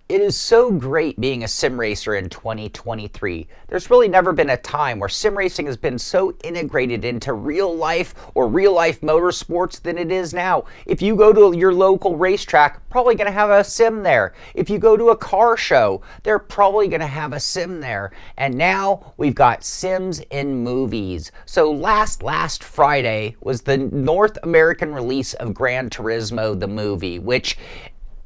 It is so great being a sim racer in 2023. There's really never been a time where sim racing has been so integrated into real life or real life motorsports than it is now. If you go to your local racetrack, probably going to have a sim there. If you go to a car show, they're probably going to have a sim there. And now we've got sims in movies. So last Friday was the North American release of Gran Turismo, the movie, which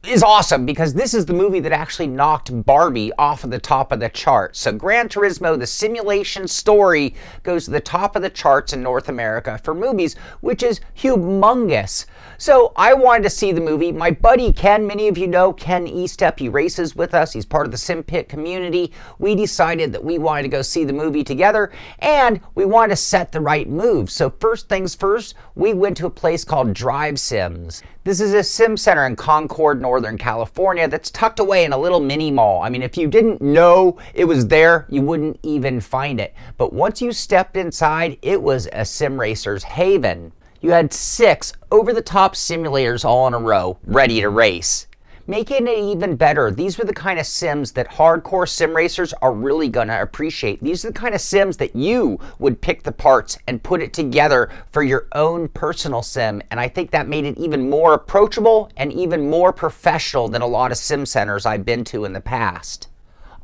is awesome because this is the movie that actually knocked Barbie off of the top of the charts. So Gran Turismo, the simulation story, goes to the top of the charts in North America for movies, which is humongous. So I wanted to see the movie. My buddy Ken, many of you know Ken Estep, he races with us. He's part of the Simpit community. We decided that we wanted to go see the movie together and we wanted to set the right moves. So first things first, we went to a place called Drive Sims. This is a sim center in Concord, Northern California that's tucked away in a little mini mall. I mean, if you didn't know it was there, you wouldn't even find it. But once you stepped inside, it was a sim racer's haven. You had 6 over-the-top simulators all in a row, ready to race. Making it even better, these were the kind of sims that hardcore sim racers are really gonna appreciate. These are the kind of sims that you would pick the parts and put it together for your own personal sim. And I think that made it even more approachable and even more professional than a lot of sim centers I've been to in the past.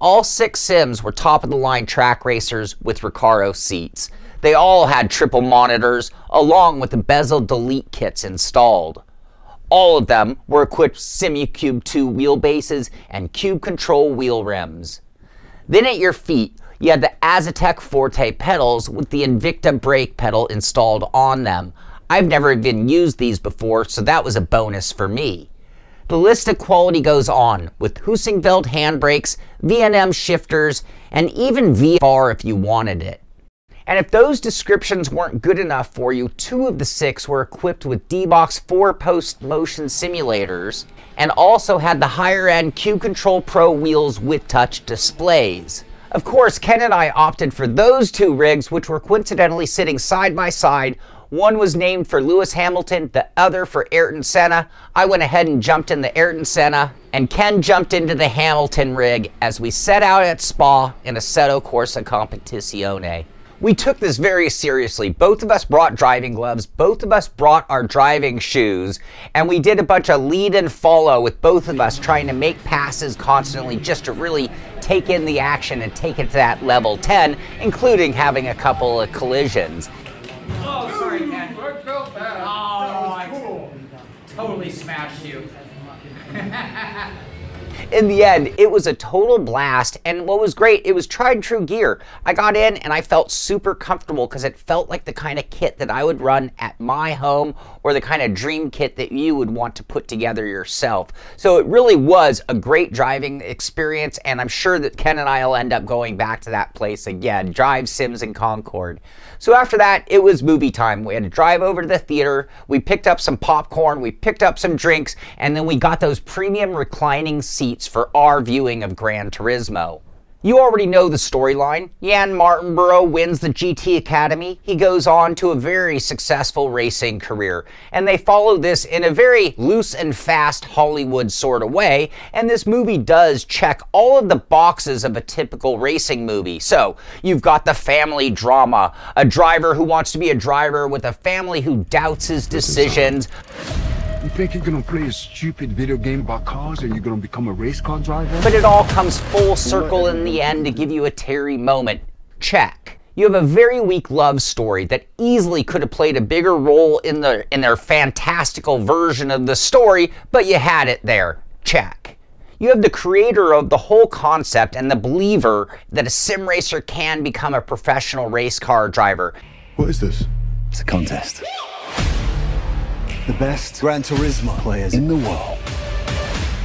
All 6 sims were top-of-the-line track racers with Recaro seats. They all had triple monitors along with the bezel delete kits installed. All of them were equipped with SimuCube 2 wheelbases and Cube Control wheel rims. Then at your feet, you had the Azatec Forte pedals with the Invicta brake pedal installed on them. I've never even used these before, so that was a bonus for me. The list of quality goes on with Husingveld handbrakes, V&M shifters, and even VR if you wanted it. And if those descriptions weren't good enough for you, 2 of the 6 were equipped with D-Box 4-post motion simulators and also had the higher-end Cube Control Pro wheels with touch displays. Of course, Ken and I opted for those 2 rigs, which were coincidentally sitting side by side. One was named for Lewis Hamilton, the other for Ayrton Senna. I went ahead and jumped in the Ayrton Senna, and Ken jumped into the Hamilton rig as we set out at Spa in Assetto Corsa Competizione. We took this very seriously. Both of us brought driving gloves, both of us brought our driving shoes, and we did a bunch of lead and follow with both of us trying to make passes constantly just to really take in the action and take it to that level 10, including having a couple of collisions. Oh, sorry, Ken. Oh, I totally smashed you. In the end, it was a total blast, and what was great, it was tried and true gear. I got in and I felt super comfortable because it felt like the kind of kit that I would run at my home or the kind of dream kit that you would want to put together yourself. So it really was a great driving experience, and I'm sure that Ken and I will end up going back to that place again, Drive Sims in Concord. So after that, it was movie time. We had to drive over to the theater, we picked up some popcorn, we picked up some drinks, and then we got those premium reclining seats for our viewing of Gran Turismo. You already know the storyline. Jan Martinborough wins the GT Academy. He goes on to a very successful racing career. And they follow this in a very loose and fast Hollywood sort of way. And this movie does check all of the boxes of a typical racing movie. So you've got the family drama, a driver who wants to be a driver with a family who doubts his decisions. You think you're gonna play a stupid video game about cars or you're gonna become a race car driver? But it all comes full circle in the end to give you a Terry moment. Check. You have a very weak love story that easily could have played a bigger role in their fantastical version of the story, but you had it there. Check. You have the creator of the whole concept and the believer that a sim racer can become a professional race car driver. What is this? It's a contest. The best Gran Turismo players in the world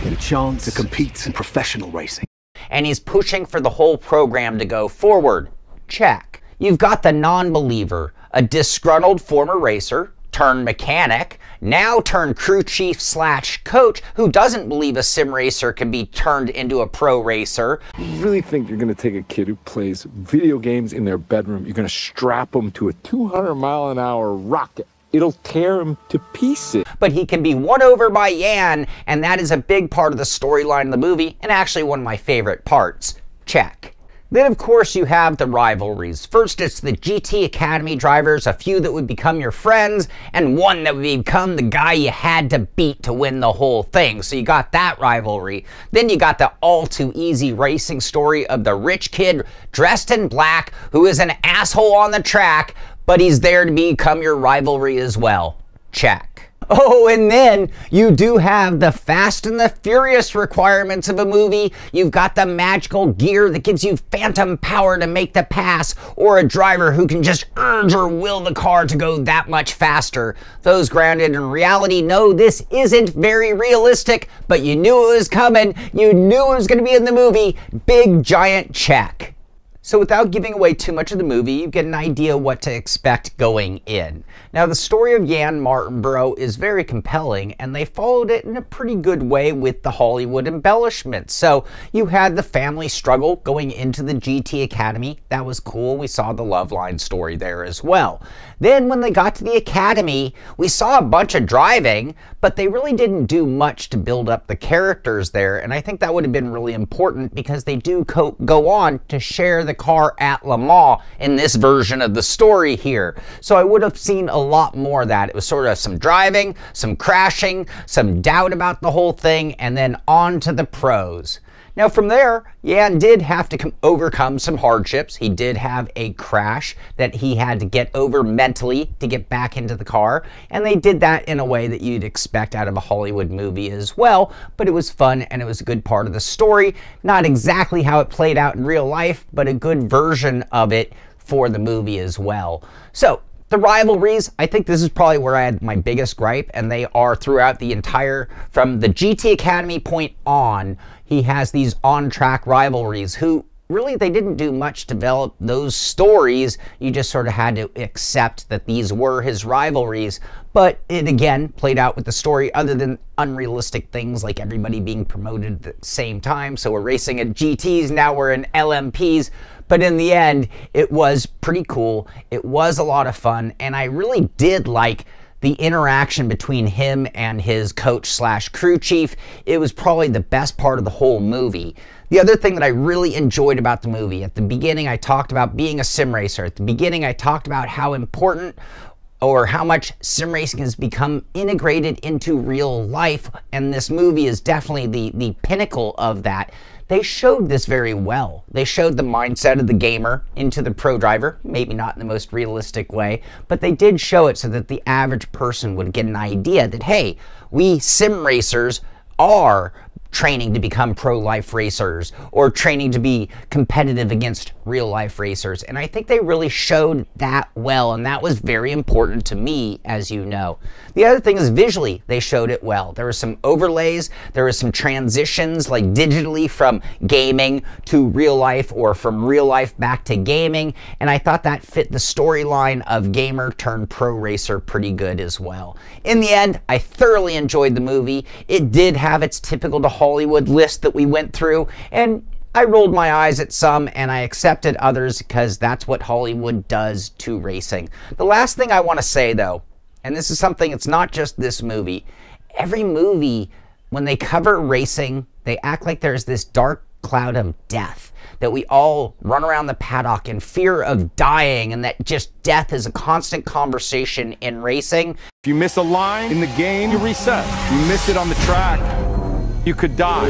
get a chance to compete in professional racing. And he's pushing for the whole program to go forward. Check. You've got the non-believer, a disgruntled former racer, turned mechanic, now turned crew chief / coach who doesn't believe a sim racer can be turned into a pro racer. You really think you're gonna take a kid who plays video games in their bedroom, you're gonna strap them to a 200-mile-an-hour rocket it'll tear him to pieces. But he can be won over by Yan, and that is a big part of the storyline of the movie, and actually one of my favorite parts. Check. Then, of course, you have the rivalries. First, it's the GT Academy drivers, a few that would become your friends, and one that would become the guy you had to beat to win the whole thing. So you got that rivalry. Then you got the all-too-easy racing story of the rich kid dressed in black who is an asshole on the track, but he's there to become your rivalry as well. Check. Oh, and then you do have the Fast and the Furious requirements of a movie. You've got the magical gear that gives you phantom power to make the pass, or a driver who can just urge or will the car to go that much faster. Those grounded in reality know this isn't very realistic, but you knew it was coming. You knew it was going to be in the movie. Big giant check. So without giving away too much of the movie, you get an idea what to expect going in. Now, the story of Yan Martinborough is very compelling, and they followed it in a pretty good way with the Hollywood embellishments. So you had the family struggle going into the GT Academy. That was cool. We saw the love line story there as well. Then when they got to the Academy, we saw a bunch of driving, but they really didn't do much to build up the characters there, and I think that would have been really important because they do go on to share the car at Le Mans in this version of the story here. So I would have seen a lot more of that. It was sort of some driving, some crashing, some doubt about the whole thing, and then on to the pros. Now from there, Yan did have to overcome some hardships. He did have a crash that he had to get over mentally to get back into the car, and they did that in a way that you'd expect out of a Hollywood movie as well, but it was fun and it was a good part of the story. Not exactly how it played out in real life, but a good version of it for the movie as well. So, the rivalries, I think this is probably where I had my biggest gripe, and they are throughout the entire, from the GT Academy point on, he has these on-track rivalries who really, they didn't do much to develop those stories. You just sort of had to accept that these were his rivalries, but it again played out with the story other than unrealistic things like everybody being promoted at the same time. So we're racing at GTs, now we're in LMPs. But in the end, it was pretty cool. It was a lot of fun, and I really did like the interaction between him and his coach slash crew chief. It was probably the best part of the whole movie. The other thing that I really enjoyed about the movie, at the beginning I talked about being a sim racer. At the beginning I talked about how important or how much sim racing has become integrated into real life, and this movie is definitely the pinnacle of that. They showed this very well. They showed the mindset of the gamer into the pro driver, maybe not in the most realistic way, but they did show it so that the average person would get an idea that, hey, we sim racers are training to become pro-life racers or training to be competitive against real-life racers. And I think they really showed that well, and that was very important to me, as you know. The other thing is visually, they showed it well. There were some overlays, there were some transitions, like digitally from gaming to real life or from real life back to gaming, and I thought that fit the storyline of gamer turned pro racer pretty good as well. In the end, I thoroughly enjoyed the movie. It did have its typical Hollywood list that we went through, and I rolled my eyes at some and I accepted others because that's what Hollywood does to racing. The last thing I want to say though, and this is something, it's not just this movie, every movie when they cover racing, they act like there's this dark cloud of death, that we all run around the paddock in fear of dying, and that just death is a constant conversation in racing. If you miss a line in the game, you reset. You miss it on the track, you could die.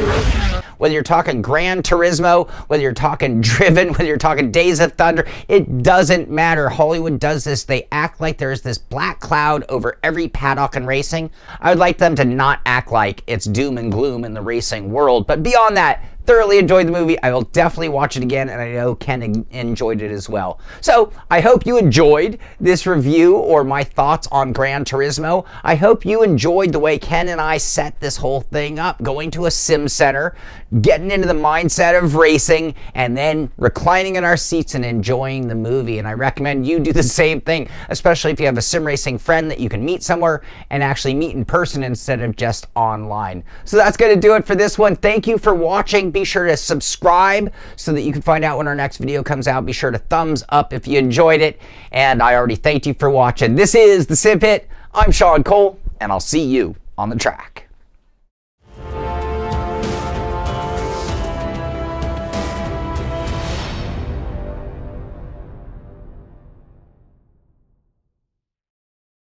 Whether you're talking Gran Turismo, whether you're talking Driven, whether you're talking Days of Thunder, it doesn't matter. Hollywood does this. They act like there's this black cloud over every paddock in racing. I would like them to not act like it's doom and gloom in the racing world. But beyond that, thoroughly enjoyed the movie. I will definitely watch it again, and I know Ken enjoyed it as well. So I hope you enjoyed this review or my thoughts on Gran Turismo. I hope you enjoyed the way Ken and I set this whole thing up, going to a sim center, getting into the mindset of racing, and then reclining in our seats and enjoying the movie. And I recommend you do the same thing, especially if you have a sim racing friend that you can meet somewhere and actually meet in person instead of just online. So that's going to do it for this one. Thank you for watching. Be sure to subscribe so that you can find out when our next video comes out. Be sure to thumbs up if you enjoyed it. And I already thanked you for watching. This is the Simpit. I'm Sean Cole, and I'll see you on the track.